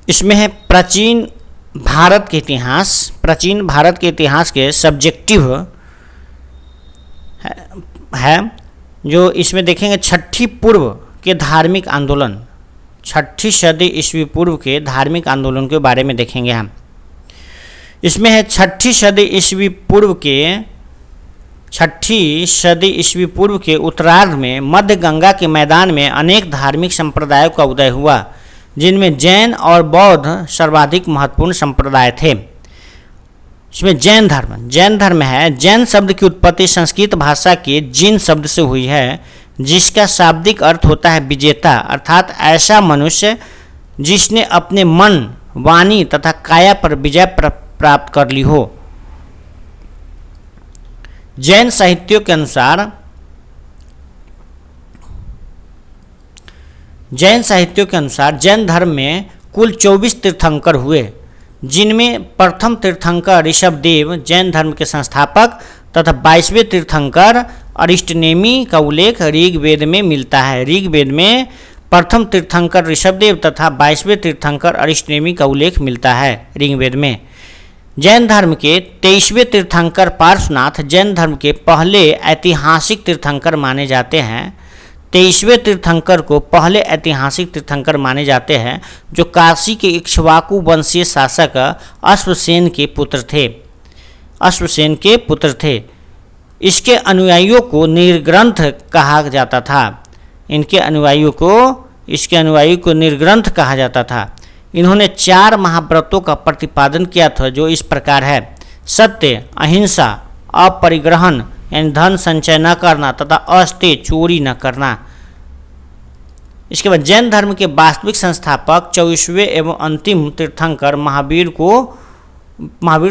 इसमें है प्राचीन भारत के इतिहास। प्राचीन भारत के इतिहास के सब्जेक्टिव है जो इसमें देखेंगे छठी पूर्व के धार्मिक आंदोलन, छठी सदी ईस्वी पूर्व के धार्मिक आंदोलन के बारे में देखेंगे हम। इसमें है छठी सदी ईस्वी पूर्व के उत्तरार्ध में मध्य गंगा के मैदान में अनेक धार्मिक संप्रदायों का उदय हुआ, जिनमें जैन और बौद्ध सर्वाधिक महत्वपूर्ण संप्रदाय थे। इसमें जैन धर्म है। जैन शब्द की उत्पत्ति संस्कृत भाषा के जिन शब्द से हुई है, जिसका शाब्दिक अर्थ होता है विजेता, अर्थात ऐसा मनुष्य जिसने अपने मन, वाणी तथा काया पर विजय प्राप्त कर ली हो। जैन साहित्यों के अनुसार जैन धर्म में कुल 24 तीर्थंकर हुए, जिनमें प्रथम तीर्थंकर ऋषभदेव जैन धर्म के संस्थापक तथा 22वें तीर्थंकर अरिष्टनेमी का उल्लेख ऋग्वेद में मिलता है। ऋग्वेद में प्रथम तीर्थंकर ऋषभदेव तथा 22वें तीर्थंकर अरिष्टनेमी का उल्लेख मिलता है ऋग्वेद में। जैन धर्म के 23वें तीर्थंकर पार्श्वनाथ जैन धर्म के पहले ऐतिहासिक तीर्थंकर माने जाते हैं। 23वें तीर्थंकर को पहले ऐतिहासिक तीर्थंकर माने जाते हैं, जो काशी के इक्ष्वाकु वंशीय शासक अश्वसेन के पुत्र थे। इसके अनुयायियों को निर्ग्रंथ कहा जाता था। इसके अनुयायियों को निर्ग्रंथ कहा जाता था। इन्होंने 4 महाव्रतों का प्रतिपादन किया था, जो इस प्रकार है: सत्य, अहिंसा, अपरिग्रहण यानी धन संचय न करना तथा अस्तेय चोरी न करना। इसके बाद जैन धर्म के वास्तविक संस्थापक 24वें एवं अंतिम तीर्थंकर महावीर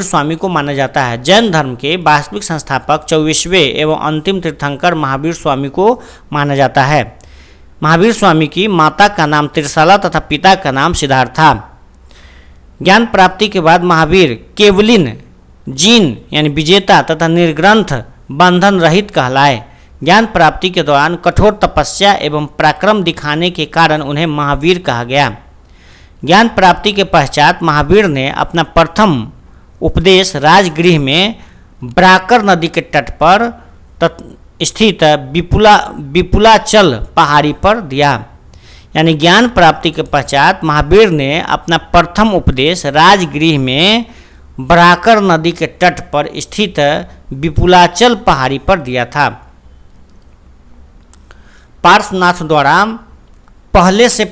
स्वामी को माना जाता है। जैन धर्म के वास्तविक संस्थापक 24वें एवं अंतिम तीर्थंकर महावीर स्वामी को माना जाता है। महावीर स्वामी की माता का नाम त्रिशाला तथा पिता का नाम सिद्धार्थ था। ज्ञान प्राप्ति के बाद महावीर केवलिन, जीन यानी विजेता तथा निर्ग्रंथ बंधन रहित कहलाए। ज्ञान प्राप्ति के दौरान कठोर तपस्या एवं पराक्रम दिखाने के कारण उन्हें महावीर कहा गया। ज्ञान प्राप्ति के पश्चात महावीर ने अपना प्रथम उपदेश राजगृह में ब्राकर नदी के तट पर स्थित विपुलाचल पहाड़ी पर दिया। यानी ज्ञान प्राप्ति के पश्चात महावीर ने अपना प्रथम उपदेश राजगृह में ब्राकर नदी के तट पर स्थित विपुलाचल पहाड़ी पर दिया था। पार्श्वनाथ द्वारा पहले से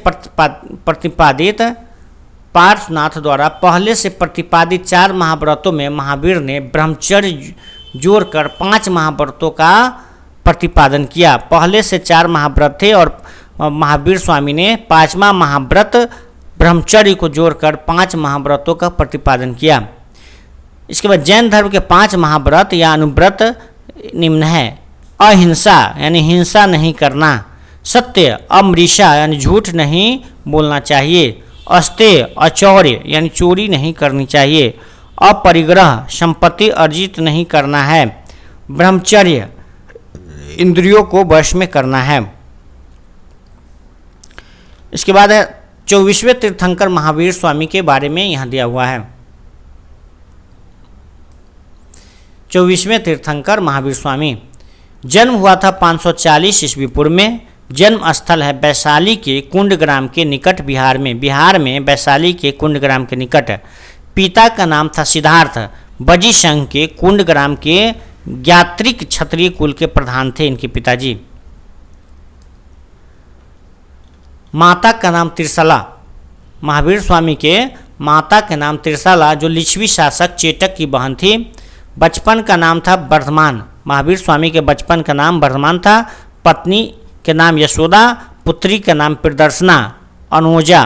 प्रतिपादित 4 महाव्रतों में महावीर ने ब्रह्मचर्य जोड़कर 5 महाव्रतों का प्रतिपादन किया। पहले से 4 महाव्रत थे और महावीर स्वामी ने 5वां महाव्रत ब्रह्मचर्य को जोड़कर 5 महाव्रतों का प्रतिपादन किया। इसके बाद जैन धर्म के 5 महाव्रत या अनुव्रत निम्न है: अहिंसा यानी हिंसा नहीं करना, सत्य अमृषा यानी झूठ नहीं बोलना चाहिए, अस्तेय अचौर्य यानी चोरी नहीं करनी चाहिए, अपरिग्रह संपत्ति अर्जित नहीं करना है, ब्रह्मचर्य इंद्रियों को वश में करना है। इसके बाद है 24वें तीर्थंकर महावीर स्वामी के बारे में यहाँ दिया हुआ है। 24वें तीर्थंकर महावीर स्वामी जन्म हुआ था 540 ईस्वी पूर्व में। जन्म स्थल है वैशाली के कुंडग्राम के निकट बिहार में वैशाली के कुंडग्राम के निकट। पिता का नाम था सिद्धार्थ, बजी संघ के कुंडग्राम के ज्ञात्रिक क्षत्रिय कुल के प्रधान थे इनके पिताजी। माता का नाम त्रिशाला, महावीर स्वामी के माता का नाम त्रिशाला जो लिच्छवी शासक चेटक की बहन थी। बचपन का नाम था वर्धमान, महावीर स्वामी के बचपन का नाम वर्धमान था। पत्नी के नाम यशोदा, पुत्री का नाम प्रदर्शना, अनुजा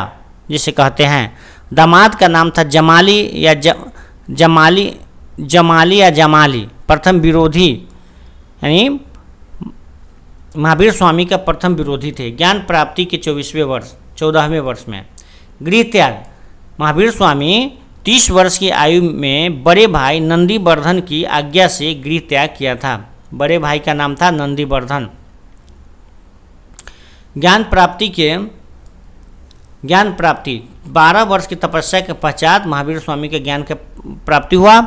जिसे कहते हैं। दामाद का नाम था जमाली या जमाली, प्रथम विरोधी यानी महावीर स्वामी का प्रथम विरोधी थे। ज्ञान प्राप्ति के 14वें वर्ष में गृह त्याग, महावीर स्वामी 30 वर्ष की आयु में बड़े भाई नंदीवर्धन की आज्ञा से गृह त्याग किया था। बड़े भाई का नाम था नंदीवर्धन। ज्ञान प्राप्ति ज्ञान प्राप्ति, 12 वर्ष की तपस्या के पश्चात महावीर स्वामी के ज्ञान के प्राप्ति हुआ।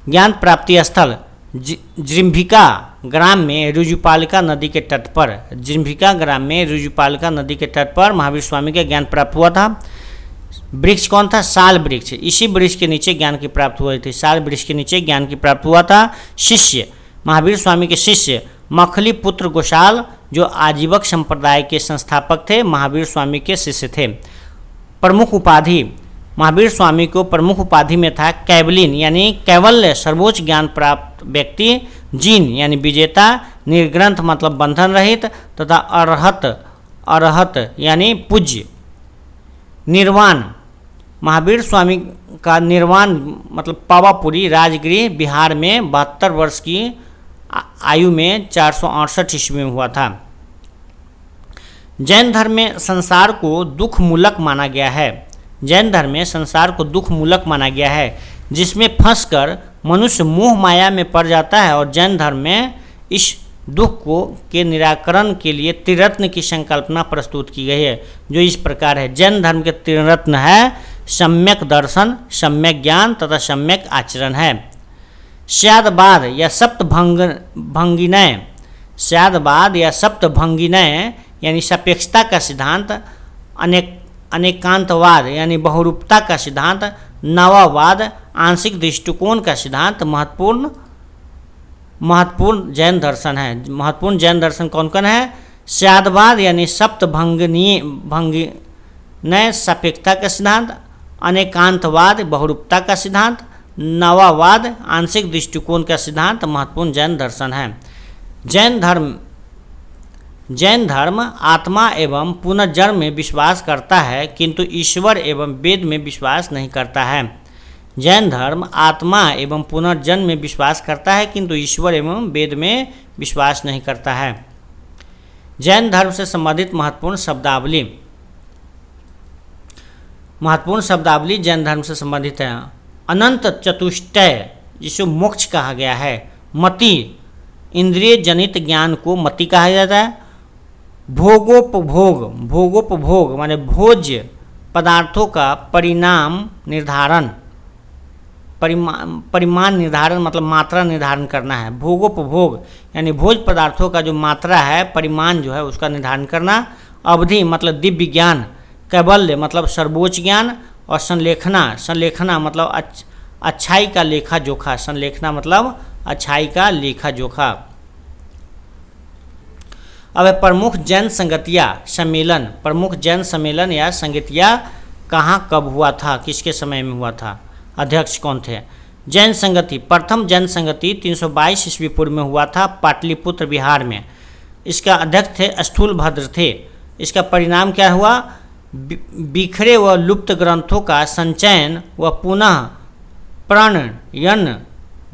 ज्ञान प्राप्ति स्थल जृंभिका ग्राम में ऋजुपालिका नदी के तट पर, जृंभिका ग्राम में ऋजुपालिका नदी के तट पर महावीर स्वामी के ज्ञान प्राप्त हुआ था। वृक्ष कौन था? साल वृक्ष। इसी वृक्ष के नीचे ज्ञान की प्राप्ति हुई थी, साल वृक्ष के नीचे ज्ञान की प्राप्ति हुआ था। शिष्य, महावीर स्वामी के शिष्य मखली पुत्र गोशाल जो आजीवक संप्रदाय के संस्थापक थे, महावीर स्वामी के शिष्य थे। प्रमुख उपाधि, महावीर स्वामी को प्रमुख उपाधि में था कैवलिन यानी कैवल्य सर्वोच्च ज्ञान प्राप्त व्यक्ति, जीन यानी विजेता, निर्ग्रंथ मतलब बंधन रहित तथा अरहत यानी पूज्य। निर्वाण, महावीर स्वामी का निर्वाण मतलब पावापुरी राजगृह बिहार में 72 वर्ष की आयु में 468 ईस्वी में हुआ था। जैन धर्म में संसार को दुख मूलक माना गया है। जैन धर्म में संसार को दुख मूलक माना गया है जिसमें फंसकर मनुष्य मोह माया में पड़ जाता है, और जैन धर्म में इस दुख को के निराकरण के लिए त्रिरत्न की संकल्पना प्रस्तुत की गई है, जो इस प्रकार है। जैन धर्म के त्रिरत्न है सम्यक दर्शन, सम्यक ज्ञान तथा सम्यक आचरण है। स्यादवाद या सप्तभंगिनय, स्यादवाद या सप्तभंगिनय यानी सापेक्षता का सिद्धांत, अनेकांतवाद यानी बहुरूपता का सिद्धांत, नववाद आंशिक दृष्टिकोण का सिद्धांत महत्वपूर्ण जैन दर्शन है। महत्वपूर्ण जैन दर्शन कौन कौन है? स्यादवाद यानी सप्तभंगिनय सापेक्षता का सिद्धांत, अनेकांतवाद बहुरूपता का सिद्धांत, नववाद आंशिक दृष्टिकोण का सिद्धांत महत्वपूर्ण जैन दर्शन है। जैन धर्म आत्मा एवं पुनर्जन्म में विश्वास करता है किंतु ईश्वर एवं वेद में विश्वास नहीं करता है। जैन धर्म आत्मा एवं पुनर्जन्म में विश्वास करता है किंतु ईश्वर एवं वेद में विश्वास नहीं करता है। जैन धर्म से संबंधित महत्वपूर्ण शब्दावली जैन धर्म से संबंधित है। अनंत चतुष्टय जिसे मोक्ष कहा गया है। मति, इंद्रिय जनित ज्ञान को मति कहा जाता है। भोगोपभोग माने भोज्य पदार्थों का परिमाण निर्धारण मतलब मात्रा निर्धारण करना है। भोगोपभोग यानी भोज पदार्थों का जो मात्रा है, परिमाण जो है उसका निर्धारण करना। अवधि मतलब दिव्य ज्ञान। कैवल्य मतलब सर्वोच्च ज्ञान। और संलेखना मतलब अच्छाई का लेखा जोखा। संलेखना मतलब अच्छाई का लेखा जोखा। अब प्रमुख जैन संगतिया सम्मेलन। प्रमुख जैन सम्मेलन या संगतिया कहाँ कब हुआ था, किसके समय में हुआ था, अध्यक्ष कौन थे? जैन संगति, प्रथम जैन संगति 322 ईस्वी पूर्व में हुआ था पाटलिपुत्र बिहार में। इसका अध्यक्ष थे स्थूलभद्र थे। इसका परिणाम क्या हुआ? बिखरे व लुप्त ग्रंथों का संचयन व पुनः प्रणयन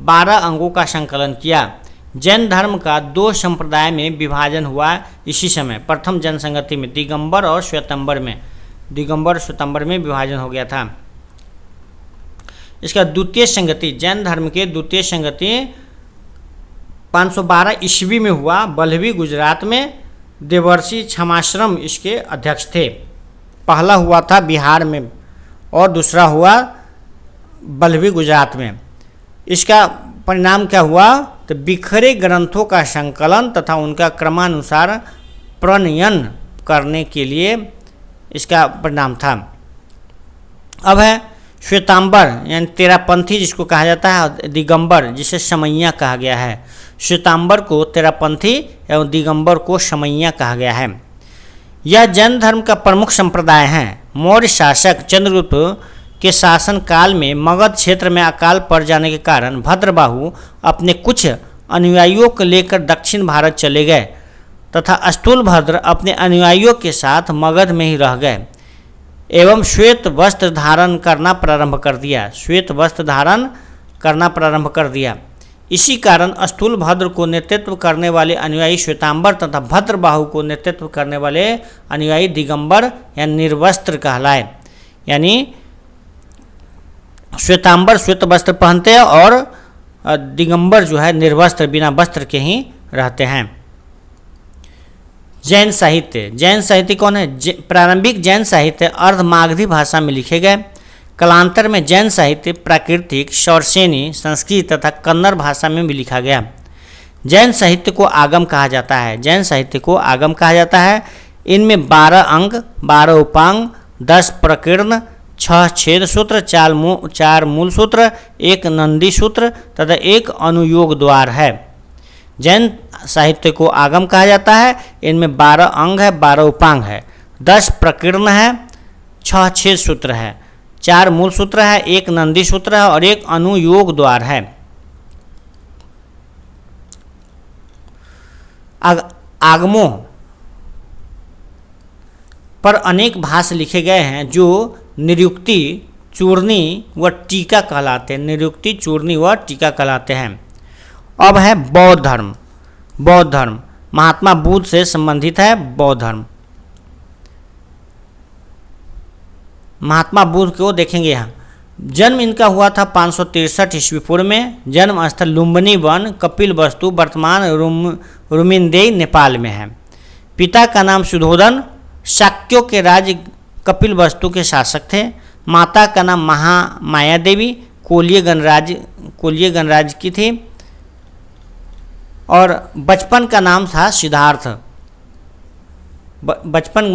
12 अंगों का संकलन किया। जैन धर्म का 2 संप्रदाय में विभाजन हुआ इसी समय। प्रथम जैन संगति में दिगंबर और श्वेतंबर में विभाजन हो गया था। इसका द्वितीय संगति, जैन धर्म के द्वितीय संगति 512 ईस्वी में हुआ बल्लभी गुजरात में। देवर्षि क्षमाश्रम इसके अध्यक्ष थे। पहला हुआ था बिहार में और दूसरा हुआ बल्लभी गुजरात में। इसका परिणाम क्या हुआ? तो बिखरे ग्रंथों का संकलन तथा उनका क्रमानुसार प्रणयन करने के लिए इसका परिणाम था। अब है श्वेतांबर यानी तेरापंथी जिसको कहा जाता है, दिगंबर जिसे समैया कहा गया है। श्वेतांबर को तेरापंथी एवं दिगंबर को समैया कहा गया है। यह जैन धर्म का प्रमुख संप्रदाय है। मौर्य शासक चंद्रगुप्त के शासन काल में मगध क्षेत्र में अकाल पड़ जाने के कारण भद्रबाहु अपने कुछ अनुयायियों को लेकर दक्षिण भारत चले गए तथा स्थूलभद्र अपने अनुयायियों के साथ मगध में ही रह गए एवं श्वेत वस्त्र धारण करना प्रारंभ कर दिया। इसी कारण स्थूलभद्र को नेतृत्व करने वाले अनुयायी श्वेतांबर तथा भद्रबाहु को नेतृत्व करने वाले अनुयायी दिगंबर या निर्वस्त्र कहलाए। यानी श्वेतांबर श्वेत वस्त्र पहनते हैं और दिगंबर जो है निर्वस्त्र बिना वस्त्र के ही रहते हैं। जैन साहित्य कौन है? प्रारंभिक जैन साहित्य अर्धमागधी भाषा में लिखे गए। कालांतर में जैन साहित्य प्राकृतिक, शौरसेनी, संस्कृत तथा कन्नड़ भाषा में भी लिखा गया। जैन साहित्य को आगम कहा जाता है। जैन साहित्य को आगम कहा जाता है। इनमें 12 अंग, 12 उपांग, 10 प्रकीर्ण, 6 छेद सूत्र, 4 मूल सूत्र, 1 नंदी सूत्र तथा 1 अनुयोग द्वार है। जैन साहित्य को आगम कहा जाता है। इनमें 12 अंग है, 12 उपांग है, 10 प्रकीर्ण है, 6 छेद सूत्र है, 4 मूल सूत्र है, 1 नंदी सूत्र है और 1 अनुयोग द्वार है। आगमों पर अनेक भाष्य लिखे गए हैं जो निरुक्ति, चूर्णी व टीका कहलाते हैं। निरुक्ति, चूर्णी व टीका कहलाते हैं। अब है बौद्ध धर्म। बौद्ध धर्म महात्मा बुद्ध से संबंधित है। बौद्ध धर्म महात्मा बुद्ध को देखेंगे यहाँ। जन्म इनका हुआ था 563 ईस्वी पूर्व में। जन्म स्थल लुम्बिनी वन, कपिल वस्तु, वर्तमान रुमिनदेई, नेपाल में है। पिता का नाम सुधोधन, शाक्यों के राज्य कपिल वस्तु के शासक थे। माता का नाम महामाया देवी, कोलिय गणराज्य की थी और बचपन का नाम था सिद्धार्थ। बचपन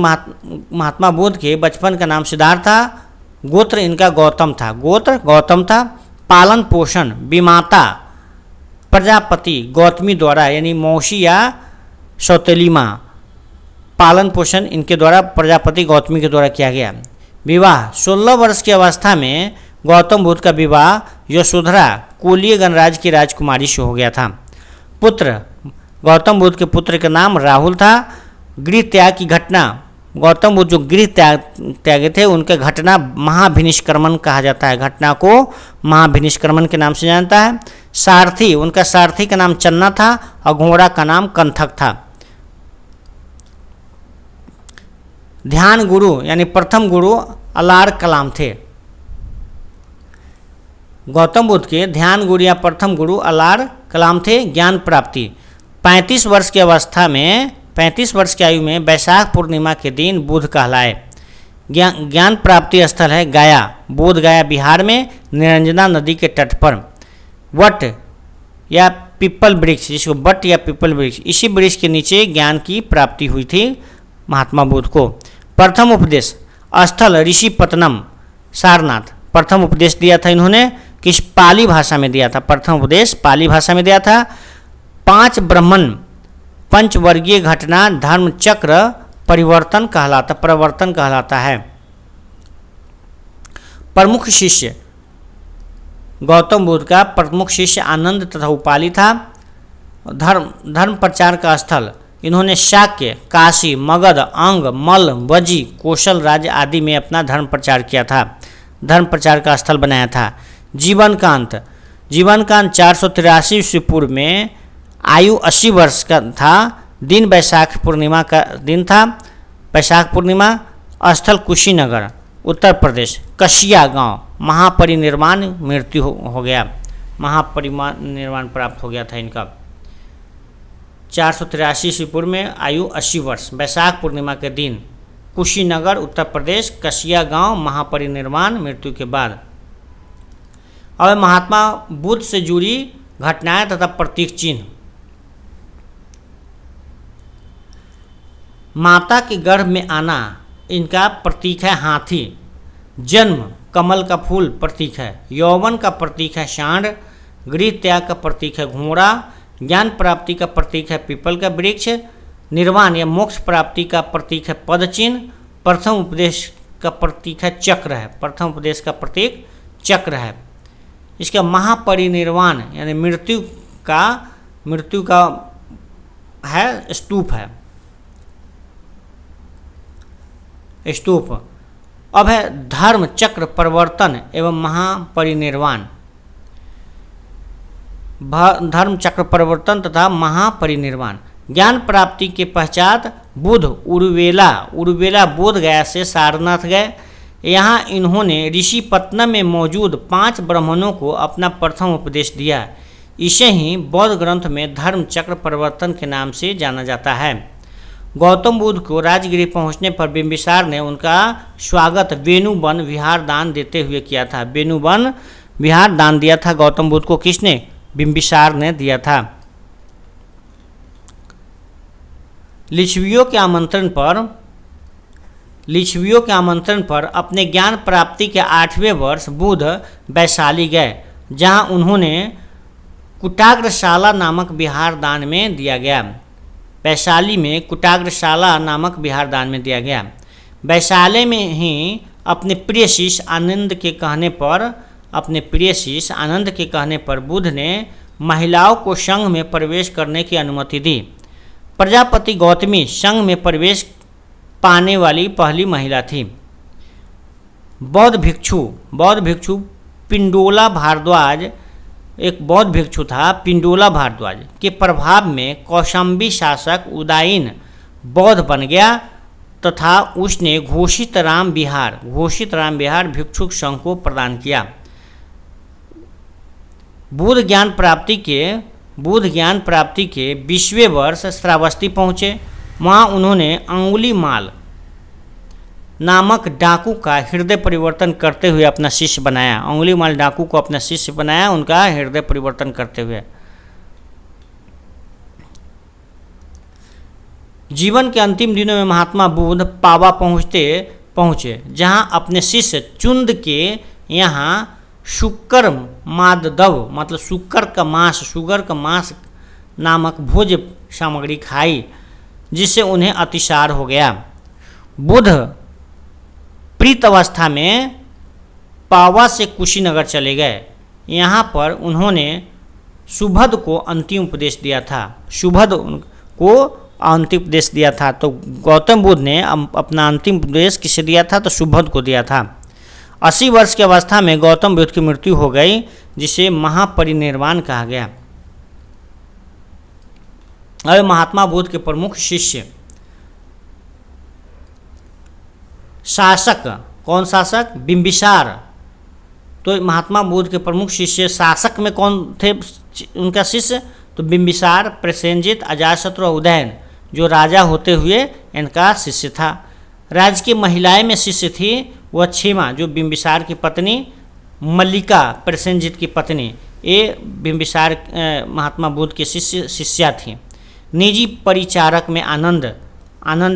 महात्मा बुद्ध के बचपन का नाम सिद्धार्थ था। गोत्र इनका गौतम था। पालन पोषण विमाता प्रजापति गौतमी द्वारा, यानी मौसी या सौतेली माँ, पालन पोषण इनके द्वारा प्रजापति गौतमी के द्वारा किया गया। विवाह 16 वर्ष की अवस्था में गौतम बुद्ध का विवाह यशोधरा कोलिय गणराज्य की राजकुमारी से हो गया था। पुत्र गौतम बुद्ध के पुत्र का नाम राहुल था। गृह त्याग की घटना, गौतम बुद्ध जो गृह त्यागे थे उनके घटना महाभिनिष्क्रमण कहा जाता है। घटना को महाभिनिष्क्रमण के नाम से जानता है। सारथी, उनका सारथी का नाम चन्ना था और घोड़ा का नाम कंथक था। ध्यान गुरु यानी प्रथम गुरु अलार कलाम थे। गौतम बुद्ध के ध्यान गुरु या प्रथम गुरु अलार कलाम थे। ज्ञान प्राप्ति 35 वर्ष की अवस्था में, 35 वर्ष की आयु में वैशाख पूर्णिमा के दिन बुद्ध कहलाए। ज्ञान प्राप्ति स्थल है गया, बोध गया बिहार में, निरंजना नदी के तट पर। वट या पीपल वृक्ष, जिसको वट या पीपल वृक्ष, इसी वृक्ष के नीचे ज्ञान की प्राप्ति हुई थी महात्मा बुद्ध को। प्रथम उपदेश स्थल ऋषिपत्तनम, सारनाथ। प्रथम उपदेश दिया था इन्होंने, किस पाली भाषा में दिया था। प्रथम उपदेश पाली भाषा में दिया था। 5 ब्राह्मण पंचवर्गीय घटना धर्म चक्र प्रवर्तन कहलाता है। प्रमुख शिष्य गौतम बुद्ध का प्रमुख शिष्य आनंद तथा उपाली था। धर्म प्रचार का स्थल इन्होंने शाक्य, काशी, मगध, अंग, मल, वजी, कौशल राज्य आदि में अपना धर्म प्रचार किया था। धर्म प्रचार का स्थल बनाया था। जीवनकांत 483 ईस्वी पूर्व में, आयु 80 वर्ष का था। दिन वैशाख पूर्णिमा का दिन था। वैशाख पूर्णिमा। स्थल कुशीनगर उत्तर प्रदेश। कसिया गांव। महापरिनिर्वाण मृत्यु हो गया। महापरिनिर्वाण प्राप्त हो गया था इनका 483 ईस्वी पूर्व में, आयु 80 वर्ष। वैशाख पूर्णिमा के दिन कुशीनगर उत्तर प्रदेश, कसिया गांव, महापरिनिर्वाण मृत्यु के बाद। और महात्मा बुद्ध से जुड़ी घटनाएं तथा प्रतीक चिन्ह। माता के गर्भ में आना इनका प्रतीक है हाथी। जन्म कमल का फूल प्रतीक है। यौवन का प्रतीक है सांड। गृह त्याग का प्रतीक है घोड़ा। ज्ञान प्राप्ति का प्रतीक है पीपल का वृक्ष। निर्वाण या मोक्ष प्राप्ति का प्रतीक है पद चिन्ह। प्रथम उपदेश का प्रतीक है चक्र है। प्रथम उपदेश का प्रतीक चक्र है। इसका महापरिनिर्वाण यानी मृत्यु का है स्तूप है। स्तूप। अब है धर्म चक्र प्रवर्तन एवं महापरिनिर्वाण। धर्म चक्र परिवर्तन तथा महापरिनिर्वाण। ज्ञान प्राप्ति के पश्चात बुद्ध उरुवेला बोध गया से सारनाथ गए। यहाँ इन्होंने ऋषिपत्तनम में मौजूद 5 ब्राह्मणों को अपना प्रथम उपदेश दिया। इसे ही बौद्ध ग्रंथ में धर्म चक्र परिवर्तन के नाम से जाना जाता है। गौतम बुद्ध को राजगृह पहुंचने पर बिंबिसार ने उनका स्वागत वेणुवन विहार दान देते हुए किया था। वेणुवन विहार दान दिया था गौतम बुद्ध को, किसने? बिंबिसार ने दिया था। लिच्छवियों के आमंत्रण पर अपने ज्ञान प्राप्ति के 8वें वर्ष बुद्ध वैशाली गए, जहां उन्होंने कुटाग्रशाला नामक विहार दान में दिया गया। वैशाली में कुटाग्रशाला नामक विहार दान में दिया गया। वैशाली में ही अपने प्रिय शिष्य आनंद के कहने पर बुद्ध ने महिलाओं को संघ में प्रवेश करने की अनुमति दी। प्रजापति गौतमी संघ में प्रवेश पाने वाली पहली महिला थी। बौद्ध भिक्षु पिंडोला भारद्वाज, एक बौद्ध भिक्षु था पिंडोला भारद्वाज के प्रभाव में कौशाम्बी शासक उदयन बौद्ध बन गया तथा उसने घोषित राम विहार भिक्षुक संघ को प्रदान किया। बुद्ध ज्ञान प्राप्ति के 20वें वर्ष श्रावस्ती पहुँचे। वहाँ उन्होंने अंगुलीमाल नामक डाकू का हृदय परिवर्तन करते हुए अपना शिष्य बनाया। अंगुलीमाल डाकू को अपना शिष्य बनाया, उनका हृदय परिवर्तन करते हुए। जीवन के अंतिम दिनों में महात्मा बुद्ध पावा पहुँचे, जहाँ अपने शिष्य चुंद के यहाँ शुक्र माददव मतलब शुगर का मांस नामक भोज्य सामग्री खाई, जिससे उन्हें अतिसार हो गया। बुद्ध प्रीत अवस्था में पावा से कुशीनगर चले गए। यहाँ पर उन्होंने सुभद को अंतिम उपदेश दिया था। तो गौतम बुद्ध ने अपना अंतिम उपदेश किसे दिया था? तो सुभद को दिया था। 80 वर्ष की अवस्था में गौतम बुद्ध की मृत्यु हो गई, जिसे महापरिनिर्वाण कहा गया। और महात्मा बुद्ध के प्रमुख शिष्य शासक, कौन शासक? बिंबिसार। तो महात्मा बुद्ध के प्रमुख शिष्य शासक में कौन थे उनका शिष्य? तो बिंबिसार, प्रसेनजित, अजातशत्रु, उदयन, जो राजा होते हुए इनका शिष्य था। राज्य की महिलाएं में शिष्य थी वह क्षेमा, जो बिंबिसार की पत्नी, मल्लिका प्रसेनजित की पत्नी, ये बिंबिसार महात्मा बुद्ध के शिष्या थी। निजी परिचारक में आनंद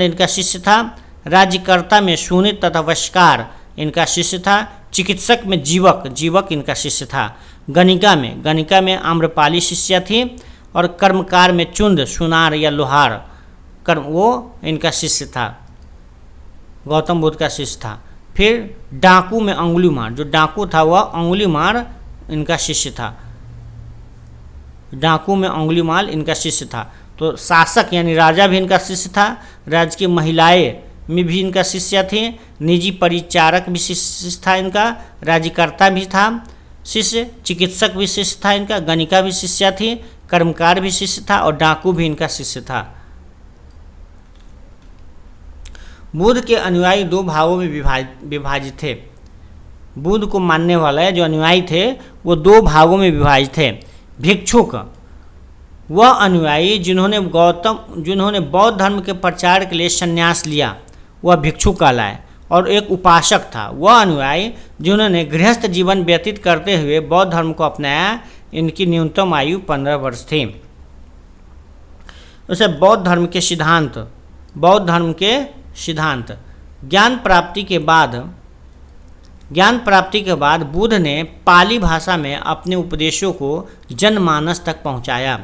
इनका शिष्य था। राज्यकर्ता में सुनित तथा वशकार इनका शिष्य था। चिकित्सक में जीवक इनका शिष्य था। गणिका में आम्रपाली शिष्या थी। और कर्मकार में चुंद, सुनार या लोहार वो इनका शिष्य था, गौतम बुद्ध का शिष्य था। फिर डाकू में अंगुलीमाल, जो डाकू था वह अंगुलीमाल इनका शिष्य था। तो शासक यानी राजा भी इनका शिष्य था। राज्य की महिलाएं में भी इनका शिष्य थे। निजी परिचारक भी शिष्य था इनका। राज्यकर्ता भी था शिष्य। चिकित्सक भी शिष्य था इनका। गणिका भी शिष्या थी। कर्मकार भी शिष्य था और डाकू भी इनका शिष्य था। बुद्ध के अनुयायी 2 भागों में विभाजित थे। बुद्ध को मानने वाले जो अनुयायी थे वो 2 भागों में विभाजित थे। भिक्षुक, वह अनुयायी जिन्होंने बौद्ध धर्म के प्रचार के लिए संन्यास लिया, वह भिक्षुक कहलाए। और एक उपासक था, वह अनुयायी जिन्होंने गृहस्थ जीवन व्यतीत करते हुए बौद्ध धर्म को अपनाया। इनकी न्यूनतम आयु 15 वर्ष थी। उसे बौद्ध धर्म के सिद्धांत ज्ञान प्राप्ति के बाद बुद्ध ने पाली भाषा में अपने उपदेशों को जनमानस तक पहुंचाया।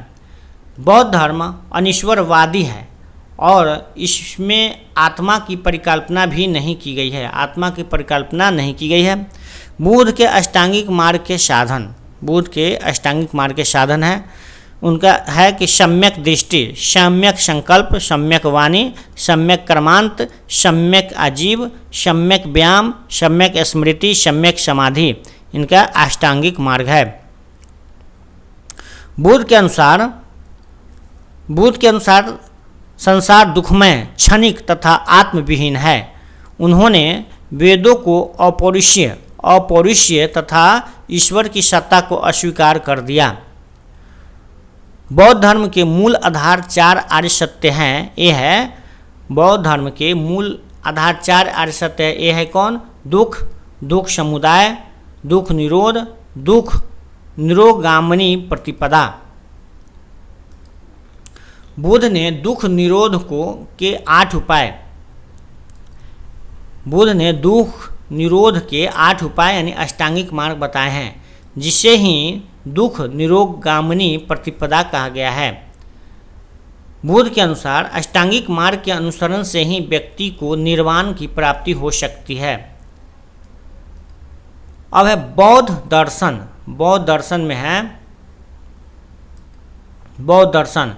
बौद्ध धर्म अनिश्वरवादी है और इसमें आत्मा की परिकल्पना नहीं की गई है। बुद्ध के अष्टांगिक मार्ग के साधन है। उनका है कि सम्यक दृष्टि, सम्यक संकल्प, सम्यक वाणी, सम्यक कर्मांत, सम्यक आजीव, सम्यक व्यायाम, सम्यक स्मृति, सम्यक समाधि, इनका अष्टांगिक मार्ग है। बुद्ध के अनुसार संसार दुखमय, क्षणिक तथा आत्मविहीन है। उन्होंने वेदों को अपौरुषीय तथा ईश्वर की सत्ता को अस्वीकार कर दिया। बौद्ध धर्म के मूल आधार 4 आर्य सत्य हैं। ये है बौद्ध धर्म के मूल आधार 4 आर्य सत्य है। ये है कौन? दुख, दुख समुदाय, दुख निरोध, दुख निरोगामिनी प्रतिपदा। बुद्ध ने दुख निरोध के 8 उपाय, बुद्ध ने दुख निरोध के 8 उपाय यानी अष्टांगिक मार्ग बताए हैं, जिसे ही दुख निरोगामिनी प्रतिपदा कहा गया है। बुद्ध के अनुसार अष्टांगिक मार्ग के अनुसरण से ही व्यक्ति को निर्वाण की प्राप्ति हो सकती है। अब है बौद्ध दर्शन। बौद्ध दर्शन में है, बौद्ध दर्शन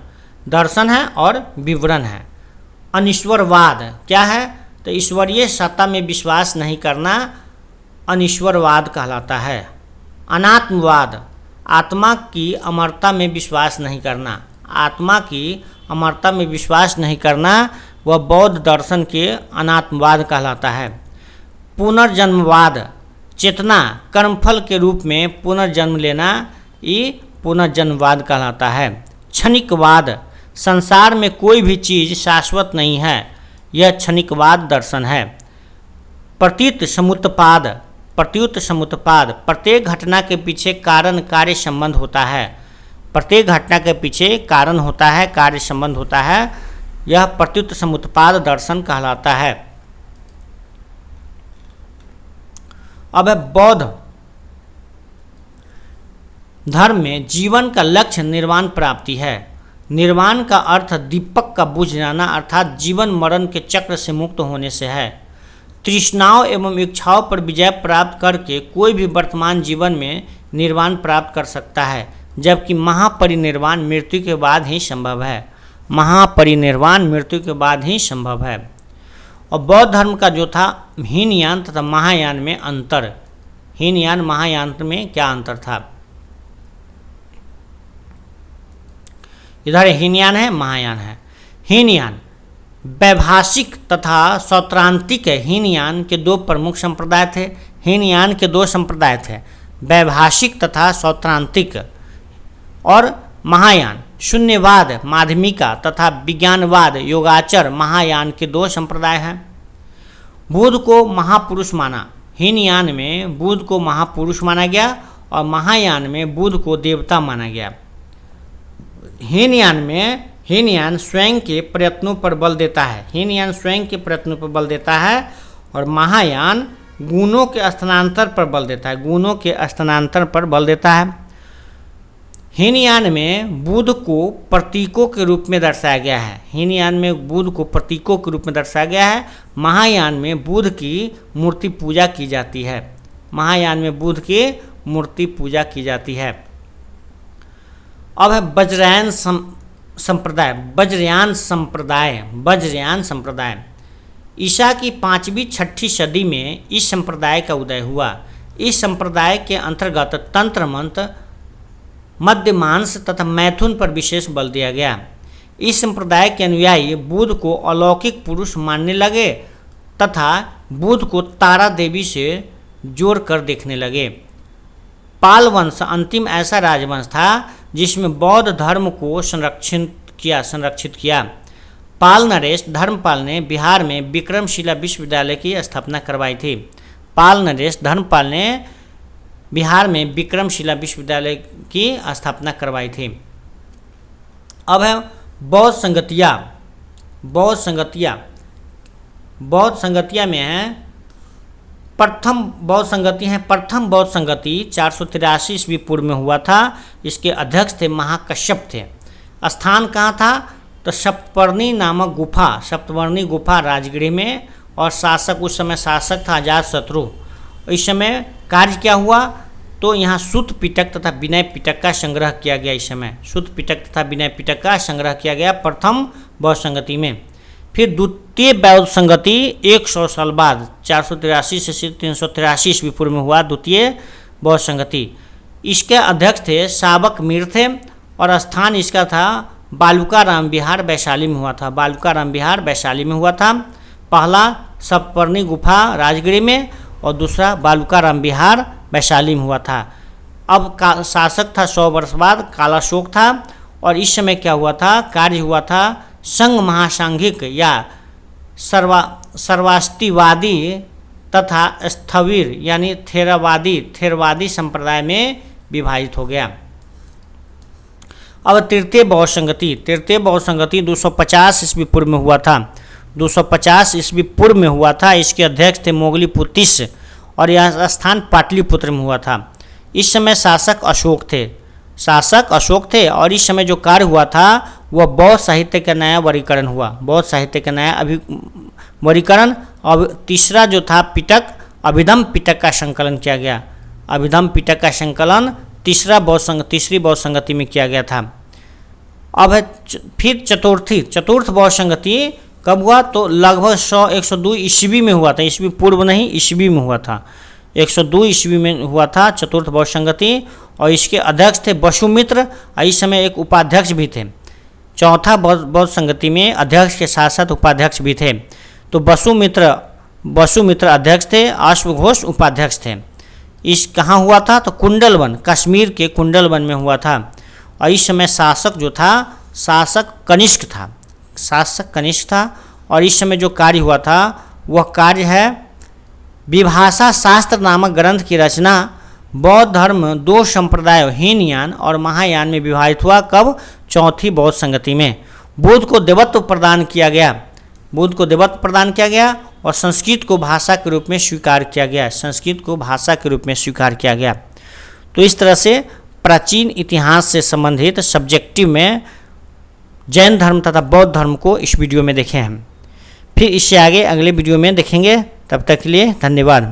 दर्शन है और विवरण है। अनिश्वरवाद क्या है? तो ईश्वरीय सत्ता में विश्वास नहीं करना अनिश्वरवाद कहलाता है। अनात्मवाद, आत्मा की अमरता में विश्वास नहीं करना, आत्मा की अमरता में विश्वास नहीं करना वह बौद्ध दर्शन के अनात्मवाद कहलाता है। पुनर्जन्मवाद, चेतना कर्मफल के रूप में पुनर्जन्म लेना, ये पुनर्जन्मवाद कहलाता है। क्षणिकवाद, संसार में कोई भी चीज़ शाश्वत नहीं है, यह क्षणिकवाद दर्शन है। प्रतीत समुत्पाद, प्रत्युत समुत्पाद, प्रत्येक घटना के पीछे कारण कार्य संबंध होता है, प्रत्येक घटना के पीछे कारण होता है, कार्य संबंध होता है, यह प्रत्युत समुत्पाद दर्शन कहलाता है। अब है बौद्ध धर्म में जीवन का लक्ष्य निर्वाण प्राप्ति है। निर्वाण का अर्थ दीपक का बुझ जाना अर्थात जीवन मरण के चक्र से मुक्त होने से है। तृष्णाओं एवं इच्छाओं पर विजय प्राप्त करके कोई भी वर्तमान जीवन में निर्वाण प्राप्त कर सकता है, जबकि महापरिनिर्वाण मृत्यु के बाद ही संभव है। महापरिनिर्वाण मृत्यु के बाद ही संभव है। और बौद्ध धर्म का जो था हीनयान तथा महायान में अंतर, हीनयान महायान में क्या अंतर था? इधर हीनयान है, महायान है। हीनयान वैभाषिक तथा सौत्रांतिक हीनयान के 2 प्रमुख संप्रदाय थे। हीनयान के 2 संप्रदाय थे, वैभाषिक तथा सौत्रांतिक। और महायान शून्यवाद माध्यमिका तथा विज्ञानवाद योगाचर महायान के 2 संप्रदाय हैं। बुद्ध को महापुरुष माना, हीनयान में बुद्ध को महापुरुष माना गया और महायान में बुद्ध को देवता माना गया। हीनयान में हीनयान स्वयं के प्रयत्नों पर बल देता है, हीनयान स्वयं के प्रयत्नों पर बल देता है और महायान गुणों के स्थानांतर पर बल देता है, गुणों के स्थानांतर पर बल देता है। हीनयान में बुद्ध को प्रतीकों के रूप में दर्शाया गया है, हीनयान में बुद्ध को प्रतीकों के रूप में दर्शाया गया है। महायान में बुद्ध की मूर्ति पूजा की जाती है, महायान में बुद्ध की मूर्ति पूजा की जाती है। अब है वज्रयान संप्रदाय, वज्रयान संप्रदाय, वज्रयान संप्रदाय। ईसा की 5वीं-6वीं सदी में इस संप्रदाय का उदय हुआ। इस संप्रदाय के अंतर्गत तंत्र मंत्र, मध्यमांस तथा मैथुन पर विशेष बल दिया गया। इस संप्रदाय के अनुयायी बुद्ध को अलौकिक पुरुष मानने लगे तथा बुद्ध को तारा देवी से जोड़कर देखने लगे। पाल वंश अंतिम ऐसा राजवंश था जिसमें बौद्ध धर्म को संरक्षित किया। पाल नरेश धर्मपाल ने बिहार में विक्रमशिला विश्वविद्यालय की स्थापना करवाई थी। पाल नरेश धर्मपाल ने बिहार में विक्रमशिला विश्वविद्यालय की स्थापना करवाई थी। अब है बौद्ध संगतिया। बौद्ध संगतिया, बौद्ध संगतिया में है प्रथम बौद्ध संगति है। प्रथम बौद्ध संगति 483 ईस्वी पूर्व में हुआ था। इसके अध्यक्ष थे महाकश्यप थे। स्थान कहाँ था? तो सप्तपर्णी नामक गुफा, सप्तपर्णी गुफा राजगीर में। और शासक उस समय शासक था अजातशत्रु। इस समय कार्य क्या हुआ? तो यहाँ सूत पिटक तथा विनय पिटक का संग्रह किया गया। इस समय सूत पिटक तथा विनय पिटक का संग्रह किया गया प्रथम बौद्ध संगति में। फिर द्वितीय बौद्ध संगति 100 साल बाद 483 से 383 ईस्वी पूर्व में हुआ द्वितीय बौद्ध संगति। इसके अध्यक्ष थे साबक मीर थे और स्थान इसका था बालुकाराम विहार वैशाली में हुआ था। बालुकाराम विहार वैशाली में हुआ था। पहला सप्तपर्णी गुफा राजगीर में और दूसरा बालुकाराम विहार वैशाली में हुआ था। अब शासक था 100 वर्ष बाद कालाशोक था। और इस समय क्या हुआ था? कार्य हुआ था संघ महासांघिक या सर्वास्तिवादी तथा स्थविर यानी थेरवादी संप्रदाय में विभाजित हो गया। अब तृतीय बौद्ध संगति 250 ईस्वी पूर्व में हुआ था। 250 ईस्वी पूर्व में हुआ था। इसके अध्यक्ष थे मोगलीपुतिस और यह स्थान पाटलिपुत्र में हुआ था। इस समय शासक अशोक थे और इस समय जो कार्य हुआ था वह बौद्ध साहित्य का नया वर्गीकरण हुआ। बौद्ध साहित्य का नया वर्गीकरण। अब तीसरा जो था पिटक, अभिधम पिटक का संकलन किया गया। अभिधम पिटक का संकलन तीसरी बौद्ध संगति में किया गया था। अब है फिर चतुर्थ बौद्ध संगति कब हुआ? तो लगभग 102 ईस्वी में हुआ था। ईस्वी पूर्व नहीं, ईस्वी में हुआ था। 102 ईस्वी में हुआ था चतुर्थ बौद्ध संगति और इसके अध्यक्ष थे वसुमित्र और इस समय एक उपाध्यक्ष भी थे। चौथा बौद्ध संगति में अध्यक्ष के साथ साथ उपाध्यक्ष भी थे। तो वसुमित्र अध्यक्ष थे, अश्वघोष उपाध्यक्ष थे। इस कहाँ हुआ था? तो कुंडलवन, कश्मीर के कुंडलवन में हुआ था। और इस समय शासक जो था शासक कनिष्क था और इस समय जो कार्य हुआ था वह कार्य है विभाषा शास्त्र नामक ग्रंथ की रचना। बौद्ध धर्म 2 संप्रदायों हीनयान और महायान में विभाजित हुआ। कब? चौथी बौद्ध संगति में। बुद्ध को देवत्व प्रदान किया गया और संस्कृत को भाषा के रूप में स्वीकार किया गया। तो इस तरह से प्राचीन इतिहास से संबंधित सब्जेक्टिव में जैन धर्म तथा बौद्ध धर्म को इस वीडियो में देखें हम। फिर इससे आगे अगले वीडियो में देखेंगे। तब तक के लिए धन्यवाद।